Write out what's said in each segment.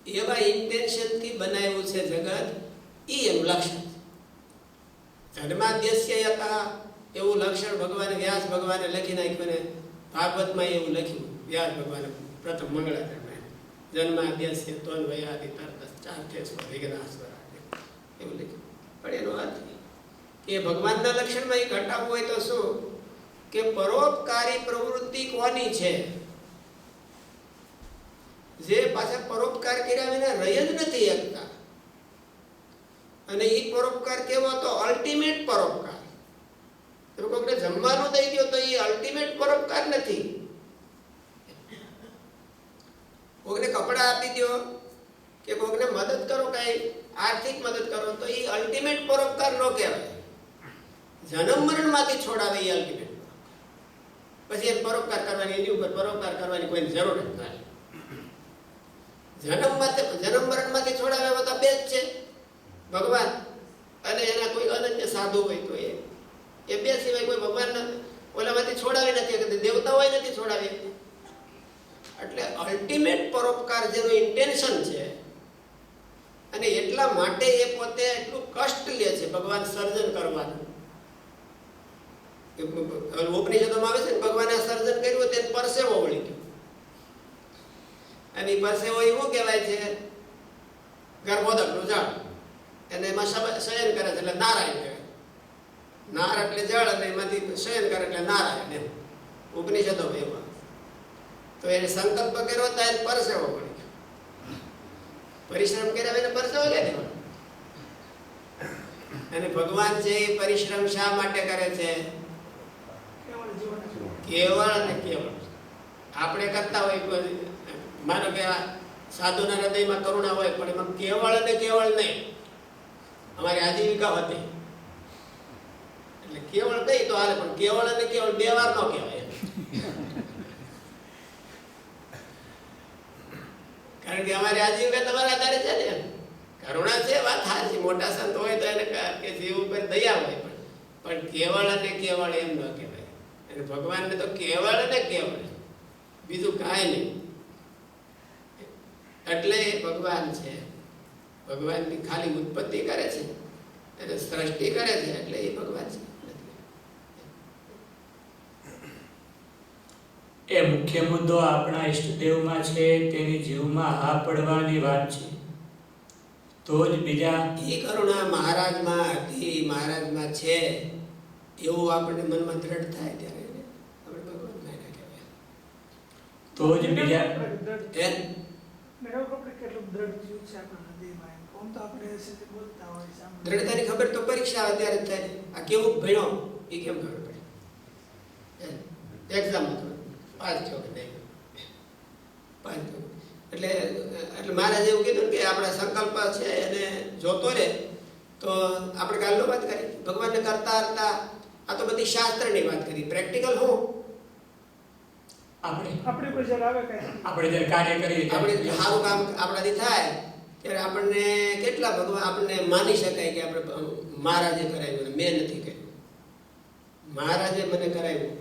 એવા ઇન્ટેન્શનથી બનાવ્યું છે જગત, એ એનું લક્ષણ છે. જન્માદ્યસ્ય હતા એવું લક્ષણ ભગવાને વ્યાસ ભગવાને લખી નાખ્યું ને ભાગવતમાં એવું લખ્યું. વ્યાસ ભગવાને પ્રથમ મંગળાચરણમાં જન્માદ્યસ્ય તોન્વયાદિ તર્તસ ચાર્થેશ્વર વિઘ્નાશ્વર એવું લખ્યું. પણ એનો અર્થ કે ભગવાનના લક્ષણમાં એ ઘટાડવું હોય તો શું કે પરોપકારી પ્રવૃત્તિ કોની છે, જે પાછા પરોપકાર કર્યા વિના રહી જ નથી શકતા. અને એ પરોપકાર કેવો તો અલ્ટિમેટ પરોપકાર. કોઈને જમવાનું દઈ દો તો એ અલ્ટિમેટ પરોપકાર નથી. કોઈને કપડા આપી દો કે કોઈને મદદ કરો, કઈ આર્થિક મદદ કરો તો એ અલ્ટિમેટ પરોપકાર ન કહેવાય. જન્મ મરણ માંથી છોડાવે એ અલ્ટિમેટ. પછી એ પરોપકાર કરવાની, એની ઉપર પરોપકાર કરવાની કોઈ જરૂર જ નથી. જન્મ મરણ માંથી છોડાવે તો બે જ છે, ભગવાન અને એના કોઈ અનન્ય સાધુ હોય તો એ બે સિવાય કોઈ ભગવાન ઓલામાંથી છોડાવી નથી શકતી, દેવતાઓ નથી છોડાવી. એટલે અલ્ટિમેટ પરોપકાર જેનું ઇન્ટેન્શન છે અને એટલા માટે એ પોતે એટલું કષ્ટ લે છે ભગવાન સર્જન કરવાનું. ઉપનિષદોમાં આવે છે ને ભગવાને સર્જન કર્યું તેને પરસેવો વળી ગયો. અને પરસેવો એવું કહેવાય છે ગર્ભોદકનું ઝાડ, અને એમાં શયન કરે છે એટલે નારાયણ કહેવાય. નાર એટલે જળ અને એમાંથી શયન કરે એટલે નારાયણ એમ ઉપનિષદો એમાં. તો એને સંકલ્પ કર્યો તો એને પરસેવો પડી ગયો. પરિશ્રમ કર્યા એને પરસેવો લે ને. અને ભગવાન છે એ પરિશ્રમ શા માટે કરે છે? કેવળ અને કેવળ. આપણે કરતા હોય, માનો કે સાધુના હૃદયમાં કરુણા હોય, પણ એમાં કેવળ અને કેવળ નહીં. અમારી આજીવિકા હતી એટલે કેવળ કઈ તો હાલે, પણ કેવળ અને કેવળ બે વાર ન કહેવાય. કારણ કે અમારી આજીવિકા તમારા આધારે છે ને. કરુણા છે, વાત સાચી, મોટા સંત હોય તો એને કે જીવ ઉપર દયા હોય, પણ કેવળ અને કેવળ એમ ન કહેવાય. અને ભગવાનને તો કેવળ અને કેવળ, બીજું કાંઈ નહીં. એટલે એ ભગવાન છે. ભગવાનની ખાલી ઉત્પત્તિ કરે છે અને સૃષ્ટિ કરે છે, એટલે એ ભગવાન છે. એ મુખ્ય મુદ્દો આપણા ઈષ્ટદેવમાં છે, તેની જીવમાં હા પડવાની વાત છે. તો જ બીજા એ કરુણા મહારાજમાં હતી, મહારાજમાં છે એવું આપણને મનમાં દ્રઢ થાય ત્યારે આપણે ભગવાન માન્યા કહેવાય. તો જ બીજા દ્રઢતાની ખબર તો પરીક્ષા આવે ત્યારે જ થાય. આ કેવું ભણ્યો એ કેમ ખબર પડે? એક્ઝામ પાસ થયો કે નહીં પાસ થયો. એટલે મહારાજ એવું કીધું કે આપણા સંકલ્પ છે એને જોતો રહે તો આપણે કાલનો વાત કરી. ભગવાનને કરતા કરતા આ તો બધી શાસ્ત્રની વાત કરી. પ્રેક્ટિકલ હું આપણે જ્યારે કાર્ય કરીએ, આપણે સારું કામ આપણાથી થાય ત્યારે આપણને કેટલા ભગવાન આપણને માની શકાય કે આપણે મહારાજે કરાવ્યું, મેં નથી કર્યું. મહારાજે મને કરાવ્યું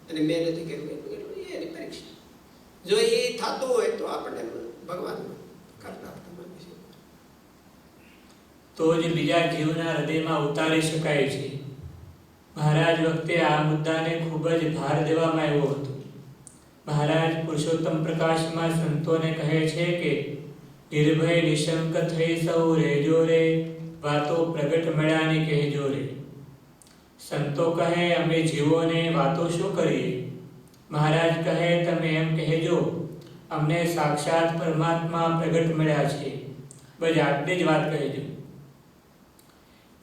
અને મેં નથી કર્યું, એની પરીક્ષા. જો એ થતું હોય તો આપણને ભગવાન કરતા માની છે. તો જ બીજા જીવના હૃદયમાં ઉતારી શકાય છે. મહારાજ વખતે આ મુદ્દાને ખૂબ જ ભાર દેવામાં આવ્યો હતો. મહારાજ પુરુષોત્તમ પ્રકાશમાં સંતોને કહે છે કે નિર્ભય નિશંક થઈ સૌ રહેજો રે, વાતો પ્રગટ મળ્યાની કહેજો રે. સંતો કહે અમે જીવોને વાતો શું કરીએ? મહારાજ કહે તમે એમ કહેજો અમને સાક્ષાત પરમાત્મા પ્રગટ મળ્યા છે, બસ આટલી જ વાત કહેજો.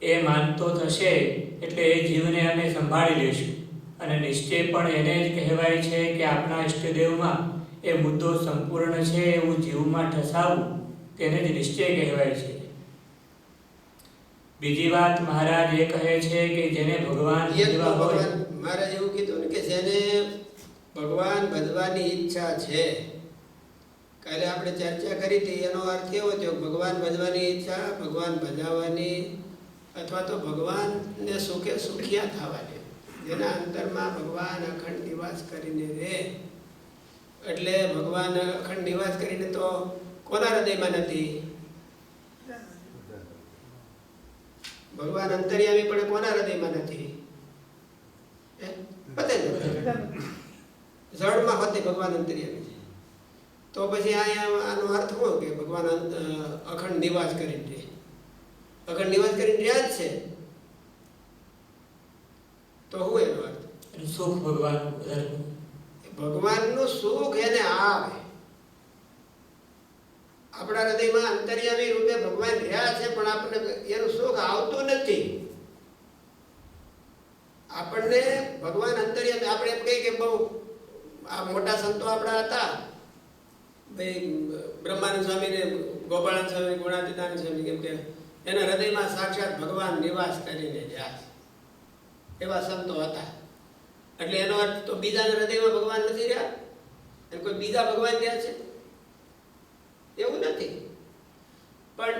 એ માનતો થશે એટલે એ જીવને અમે સંભાળી લેશું. અને નિશ્ચય પણ એને જ કહેવાય છે કે આપણા ઈષ્ટદેવમાં એ મુદ્દો સંપૂર્ણ છે એવું જીવમાં ઠસાવવું, તેને જ નિશ્ચય કહેવાય છે. બીજી વાત મહારાજ એ કહે છે કે જેને ભગવાન ભજવા હોય, મહારાજ એવું કીધું ને કે જેને ભગવાન ભજવાની ઈચ્છા છે. કાલે આપણે ચર્ચા કરી હતી, એનો અર્થ એવો થયો ભગવાન ભજવાની ઈચ્છા, ભગવાન ભજાવવાની, અથવા તો ભગવાનને સુખે સુખિયા થવાની. જેના અંતરમાં ભગવાન અખંડ નિવાસ કરીને રહે. એટલે ભગવાન અખંડ નિવાસ કરીને તો કોના હૃદયમાં નથી? ભગવાન અંતર્યામી પણ કોના હૃદયમાં નથી? બધે જળમાં હોતે ભગવાન અંતર્યામી છે. તો પછી અહીંયા આનો અર્થ શું કે ભગવાન અખંડ નિવાસ કરીને રહે? અખંડ નિવાસ કરીને રહ્યા જ છે, તો શું એનો અર્થ? સુખ ભગવાન, ભગવાનનું સુખ એને આવે. આપણા હૃદયમાં અંતર્યામી રૂપે ભગવાન રહ્યા છે, પણ આપણને એનું સુખ આવતું નથી. આપણને ભગવાન અંતર્યામી, આપણે એમ કહીએ કે બહુ આ મોટા સંતો આપણા હતા, ભાઈ બ્રહ્માનંદ સ્વામી ને ગોપાળાનંદ સ્વામી, ગુણાતીતાનંદ સ્વામી, કેમ કે એના હૃદયમાં સાક્ષાત ભગવાન નિવાસ કરીને રહ્યા છે, એવા સંતો હતા. એટલે એનો અર્થ તો બીજાના હૃદયમાં ભગવાન નથી રહ્યા, અને કોઈ બીજા ભગવાન રહ્યા છે એવું નથી. પણ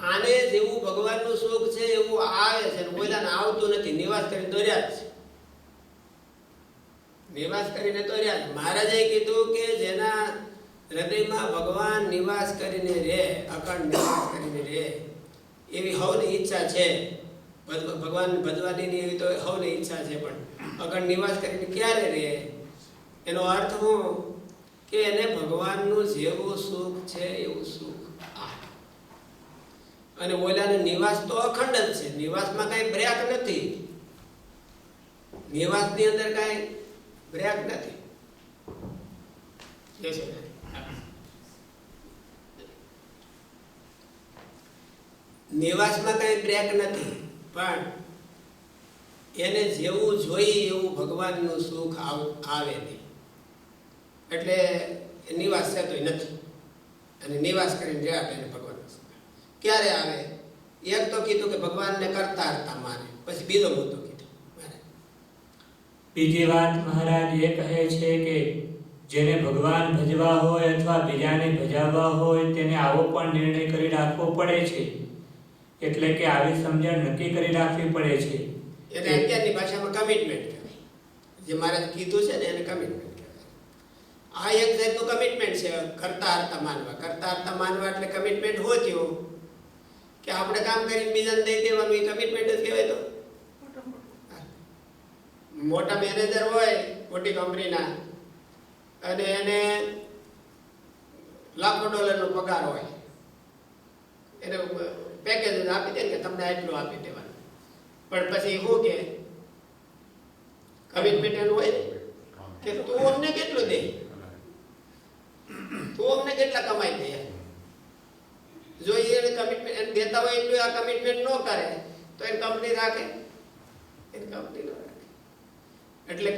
આને જેવું ભગવાનનું સુખ છે એવું આવે છે, ઓલાને આવતું નથી. નિવાસ કરીને તો રહ્યા જ છે, નિવાસ કરીને તો રહ્યા જ. મહારાજે કીધું કે જેના હૃદયમાં ભગવાન નિવાસ કરીને રહે, અખંડ નિવાસ કરીને રહે, એવી હવની ઈચ્છા છે. ભગવાન ભજવાની એવી તો હવની ઈચ્છા છે, પણ અખંડ નિવાસ કરીને ક્યારે રહે? એનો અર્થ શું કે એને ભગવાનનું જેવું સુખ છે એવું સુખ આવે. અને ઓલાનો નિવાસ તો અખંડ જ છે, નિવાસમાં કઈ બ્રેક નથી, નિવાસની અંદર કઈ બ્રેક નથી. નિવાસમાં કઈ બ્રેક નથી, પણ એને જેવું જોઈએ એવું ભગવાનનું સુખ આવે નહીં. એટલે નિવાસ છે તોય નથી, અને નિવાસ કરીને રહ્યા એને ભગવાનનું સુખ ક્યારે આવે? એક તો કીધું કે ભગવાનને કરતા હરતા માને, પછી બીજો મુદ્દો કીધો. બીજી વાત મહારાજ એ કહે છે કે જેને ભગવાન ભજવા હોય અથવા બીજાને ભજાવવા હોય તેને આવો પણ નિર્ણય કરી રાખવો પડે છે. એટલે કે આવી સમજણ નક્કી કરી રાખવી પડે છે. એને અત્યારની ભાષામાં કમિટમેન્ટ કહેવાય. જે મહારાજ કીધું છે ને એને કમિટમેન્ટ કહેવાય. આ એક જાતનું કમિટમેન્ટ છે, કરતા હરતા માનવા. કરતા હરતા માનવા એટલે કમિટમેન્ટ હોય થયું કે આપણે કામ કરીને બીજાને દઈ દેવાનું, એ કમિટમેન્ટ જ કહેવાય. તો મોટા મેનેજર હોય મોટી કંપનીના, અને એને લાખો ડોલરનો પગાર હોય, એને પેકેજ આપી દે કે તમને આટલું આપી દેવાનું. પણ પછી શું કે કમિટમેન્ટ એનું હોય કે તું અમને કેટલું દે, તું અમને કેટલા કમાઈ દે. જો એને કમિટમેન્ટ દેતા હોય એટલું આ કમિટમેન્ટ ન કરે તો એની કંપની રાખે, એની કંપની ન રાખે. એટલે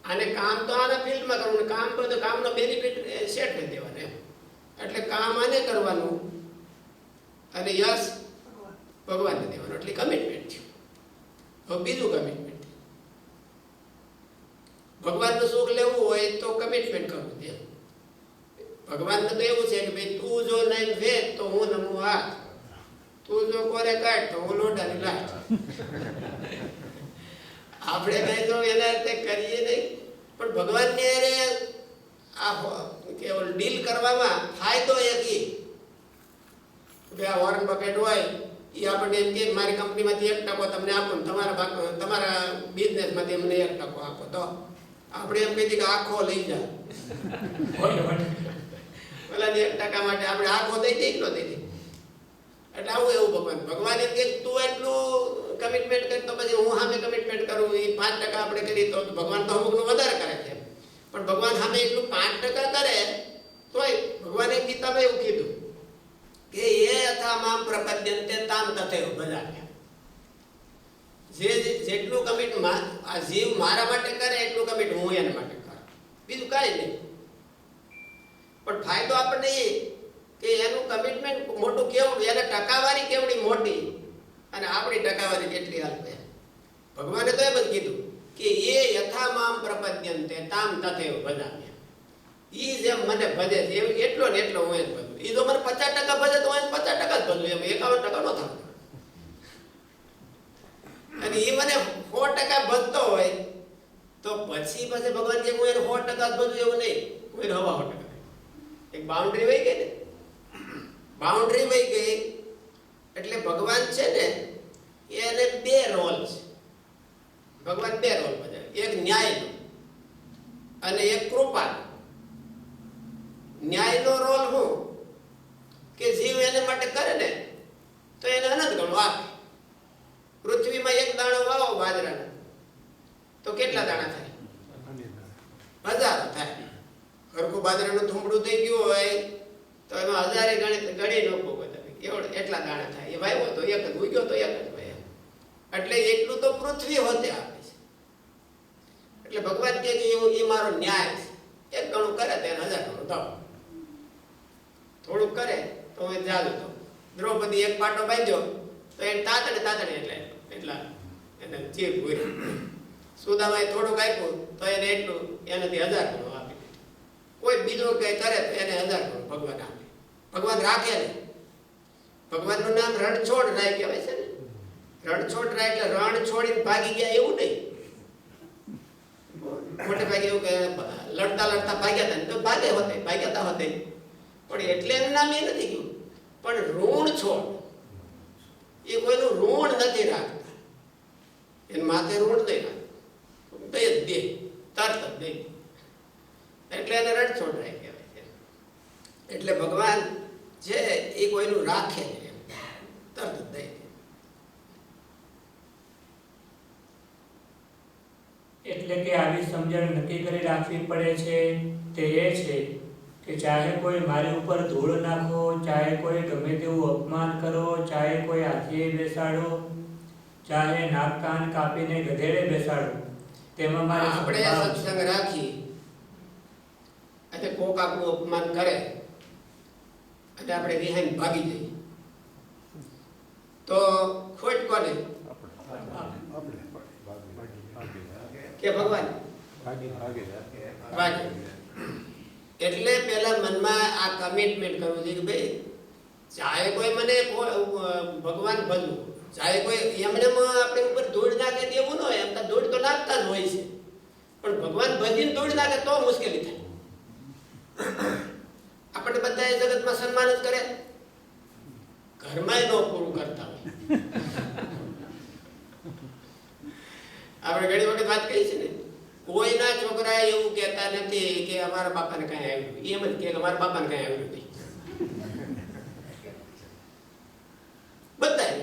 આને કામ તો આના ફિલ્ડમાં કરવું, કામ તો કામનો બેનિફિટ સેટ કરી દેવાનો એમ. એટલે કામ આને કરવાનું અને યશ ભગવાનને દેવાનું, એટલે કમિટમેન્ટ છે. હવે બીજું કમિટમેન્ટ, ભગવાનનું સુખ લેવું હોય તો કમિટમેન્ટ કરવું છે. ભગવાનને તો એવું છે કે ભાઈ તું જો નહીં વેચ તો હું નમું હાથ, તું જો કોરે કાઢ તો હું લોટાની લાટ. આપણે કઈ તો એના રીતે કરીએ નહીં, પણ ભગવાનને અરે આ કેવલ ડીલ કરવામાં ફાયદો એક ઈ કે આ વોરન બફેટ હોય એ આપણને એમ કે મારી કંપનીમાંથી 1% તમને આપું, તમારા બિઝનેસમાંથી અમને 1% આપો. તો આપણે એમ કહીએ કે આખો લઈ જા, પેલા 1% માટે આપણે આખો દઈ દઈ ન દઈ દઈ. એટલે આવું એવું ભગવાન એમ કે તું એટલું કમિટમેન્ટ કર તો પછી હું સામે કમિટમેન્ટ કરું. એ 5% આપણે કરીએ તો ભગવાન તો અમુકનું વધારે કરે છે, પણ ભગવાન સામે એટલું 5% કરે તોય ભગવાને ગીતામાં એવું કીધું કે એ યથા મામ પ્રપદ્યન્તે તામ તથૈવ ભજામ્યહં. જેટલું કમિટ આ જીવ મારા માટે કરે એટલું કમિટ હું એના માટે કરું, બીજું કાંઈ નહીં. પણ ફાયદો આપણને એ કે એનું કમિટમેન્ટ મોટું કેવડું, એને ટકાવારી કેવડી મોટી અને આપણી ટકાવારી કેટલી અલ્પ. ભગવાને તો એમ જ કીધું કે એ યથા મામ પ્રપદ્યન્તે તામ તથૈવ ભજામ્યહં. ઈ જેમ મને ભજે છે એમ એટલો ને એટલો હું એને ભજું. ઈ જો મને 50% ભજે તો હું 50% જ ભજું, એમ 51% ન થાય. અને ઈ મને 100% ભજતો હોય તો પછી ભગવાન કે હું એને 100% જ ભજું એવું નહીં, હું એને 99%. એક બાઉન્ડ્રી હોય કે ને બાઉન્ડ્રી વહી ગઈ એટલે ભગવાન છે ને એને બે રોલ છે. ભગવાન બે રોલ ભજવે, એક ન્યાયનો અને એક કૃપાનો. ન્યાયનો રોલ શું કે જીવ એને માટે કરે ને તો એને અનંત ગણું આપે. પૃથ્વીમાં એક દાણો વાવો બાજરાનો તો કેટલા દાણા થાય? હજારો થાય. હરખું બાજરાનું થૂંભડું થઈ ગયું હોય તો એમાં હજારે ગણી નોખો બધા એટલા દાણા થાય. એ વાવ્યો તો એક જ, ઉગ્યો તો એક જ ભાઈ. એટલે એટલું તો પૃથ્વી હોતે આપે છે. એટલે ભગવાન કહે કે એ મારો ન્યાય છે. એક ગણું કરે તો એને 1000 ગણું થાવ. થોડુંક કરે તો હું ચાલુ તો દ્રૌપદી એક પાટો બાંધ્યો તો એને તાતડે એટલા એને ચીર પૂરી. સુદામાએ થોડુંક આપ્યું તો એને એટલું એનાથી 1000 ગણું આપી. કોઈ બીજો કઈ કરે તો એને 1000 ગણું ભગવાન આપે. ભગવાન રાખે ને. ભગવાનનું નામ રણછોડ રાય કહેવાય છે ને. રણછોડ રાય એટલે રણ છોડીને ભાગી ગયા એવું નહીં. મોટે ભાગે એવું કે લડતા ભાગ્યા હતા ને તો ભાગ્યા હોતે પણ એટલે એનું નામ એ નથી ગયું. પણ ઋણ છોડ એ કોઈનું ઋણ નથી રાખતા. એને માથે ઋણ નહીં રાખતા, દે તરત જ દે. એટલે એને રણછોડ રાય કહેવાય છે. એટલે ભગવાન છે એ કોઈનું રાખે ને તરત જ દે. એટલે કે આવી સમજણ નક્કી કરી રાખવી પડે છે તે એ છે કે ચાહે કોઈ મારી ઉપર ધૂળ નાખો, ચાહે કોઈ ગમે તેવું અપમાન કરો, ચાહે કોઈ હાથીએ બેસાડો, ચાહે નાક કાન કાપીને ગધેડે બેસાડો, તેમાં મારે આપણે સત્સંગ રાખી અને કોક આપણું અપમાન કરે અને આપણે રિહાઈને ભાગી જઈએ તો ખોટ કોને? કે ભગવાન ભાગે. એટલે પેલા મનમાં આ કમિટમેન્ટ કરવું છે કે ભાઈ ચાહે કોઈ મને ભગવાન ભજવું, ચાહે કોઈ એમને આપણે ઉપર ધૂળ નાખે દેવું ન હોય. એમ તો ધૂળ તો નાખતા જ હોય છે પણ ભગવાન ભજીને ધૂળ નાખે તો મુશ્કેલી થાય. આપણે બધા જગતમાં સન્માન જ કરે, ઘરમાં ન પૂરું કરતા હોય. આપણે ઘણી વખત વાત કહી છે ને, કોઈના છોકરા એવું કહેતા નથી કે અમારા બાપાને કઈ આવ્યું. એમ જ કે અમારા બાપાને કઈ આવ્યું નથી. બધા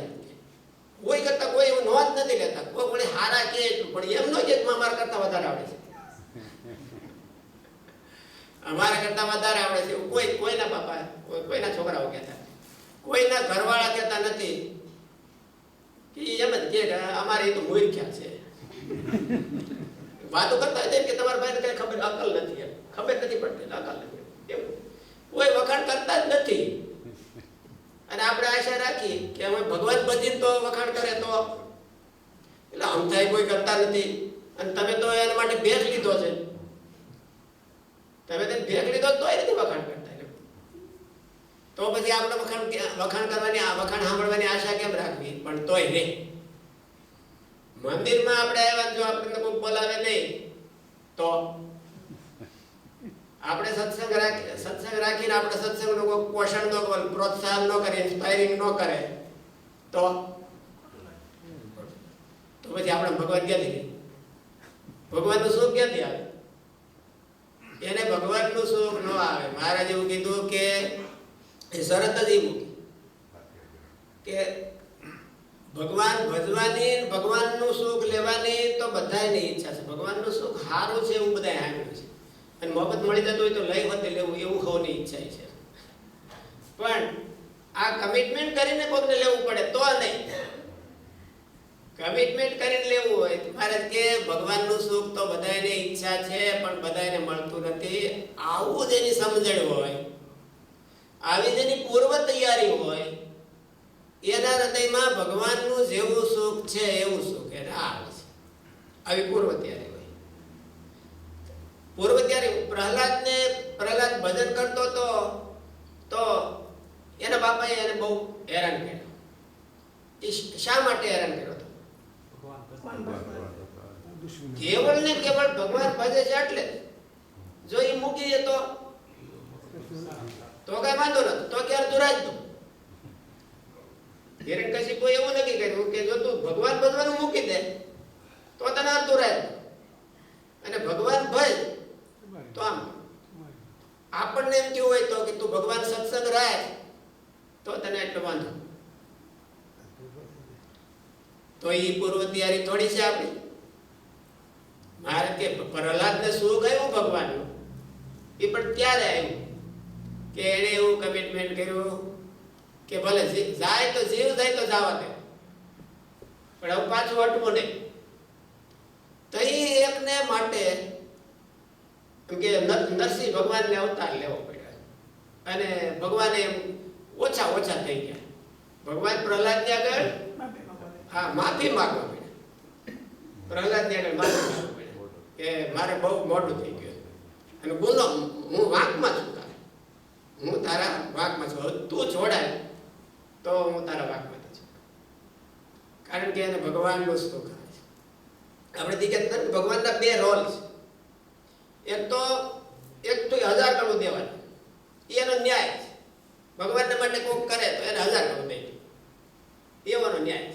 કોઈ કરતા કોઈ એવું નોંધ નથી લેતા. કોઈ કોને હારા કે પણ એમ ન કે અમારા કરતા વધારે આવડે છે, અમારા કરતા વધારે આવડે છે. કોઈના બાપા કોઈના છોકરાઓ કહેતા, કોઈના ઘરવાળા કહેતા નથી. એમ જ કે અમારે તો મૂર્ખ્યા છે. વાતો કરતા હોય કે તમારા ભાઈને કઈ ખબર અકલ નથી, ખબર નથી પડતી, અકલ નથી. એવું કોઈ વખાણ કરતા જ નથી. અને આપણે આશા રાખી કે અમે ભગવાન ભજીને તો વખાણ કરે તો એટલે અમથાઈ કોઈ કરતા નથી. અને તમે તો એના માટે ભેગ લીધો છે, તમે તેને ભેગ લીધો તોય નથી વખાણ કરતા. તો પછી આપણે વખાણ કરવાની વખાણ સાંભળવાની આશા કેમ રાખવી? પણ તોય નહીં. મંદિરમાં આપણે આવ્યા, જો આપણને કોઈ બોલાવે નહીં તો આપણે સત્સંગ રાખીને આપણે સત્સંગનું કોઈ પોષણ ન કરે, પ્રોત્સાહન ન કરે, ઇન્સ્પાયરિંગ ન કરે તો પછી આપણે ભગવાન ક્યાંથી? ભગવાનનું સુખ ક્યાંથી આવે? એને ભગવાનનું સુખ ન આવે. મહારાજ એવું કીધું કે એ શરત જ એવું કે ભગવાન ભજવાની, ભગવાનનું સુખ લેવાની તો બધાની ઈચ્છા છે. ભગવાનનું સુખ સારું છે એવું બધા સાંભળ્યું છે. અને મોફત મળી જતું હોય તો લઈ હોતે લેવું એવું સૌની ઈચ્છા છે. પણ આ કમિટમેન્ટ કરીને કોઈને લેવું પડે તો નહીં. કમિટમેન્ટ કરીને લેવું હોય મહારાજ કે ભગવાનનું સુખ તો બધાને ઈચ્છા છે પણ બધાને મળતું નથી. આવું જ એની સમજણ હોય, આવી જ એની પૂર્વ તૈયારી હોય, એના હૃદયમાં ભગવાનનું જેવું સુખ છે એવું સુખ એને આવે છે. આવી પૂર્વ તૈયારી હોય. પૂર્વ તૈયારી પ્રહલાદ ભજન કરતો તો એના બાપાએ એને બહુ હેરાન કર્યો. શા માટે હેરાન કર્યો હતો? કેવળ ને કેવળ ભગવાન ભજે છે એટલે. જો એ મૂકી દે તો કઈ વાંધો નથી, તો ક્યારે દુરાજ દો. હિરણ્યકશિપુએ એવું નક્કી કર્યું કે જો તું ભગવાન ભજવાનું મૂકી દે તો તને અડધું રહે, અને ભગવાન ભજ તો આમ. આપણને એમ કેવું હોય તો કે તું ભગવાન સત્સંગ રાય તો તને એટલો વાંધો. તો એ પૂર્વ તૈયારી થોડી છે આપણી. મારે કે પ્રહલાદને સુખ આવ્યું ભગવાનનું, એ પણ ત્યારે આવ્યું કે એણે એવું કમિટમેન્ટ કર્યું કે ભલે જાય તો જીવ જાય તો જવા દે, પણ હવે પાછું હટવું નહીં. તો એ એકને માટે કે નરસિંહ ભગવાનને અવતાર લેવો પડ્યો, અને ભગવાને એમ ઓછા થઈ ગયા. ભગવાન પ્રહલાદને આગળ માફી માંગવા પડ્યા. પ્રહલાદને આગળ માફી માંગવા પડ્યા કે મારે બહુ મોડું થઈ ગયું, અને ગુનો હું વાંકમાં છું, હું તારા વાંકમાં છું, હવે તું છોડાય તો હું તારા વાંકમાં છું. કારણ કે એને ભગવાનનું સુખ આવે છે. આપણે દીકરા ભગવાનના બે રોલ છે. એક તો 1000 કરોડ દેવાનું, એનો ન્યાય છે. ભગવાનના માટે કોક કરે તો એને 1000 કરોડ દે, એવાનો ન્યાય છે.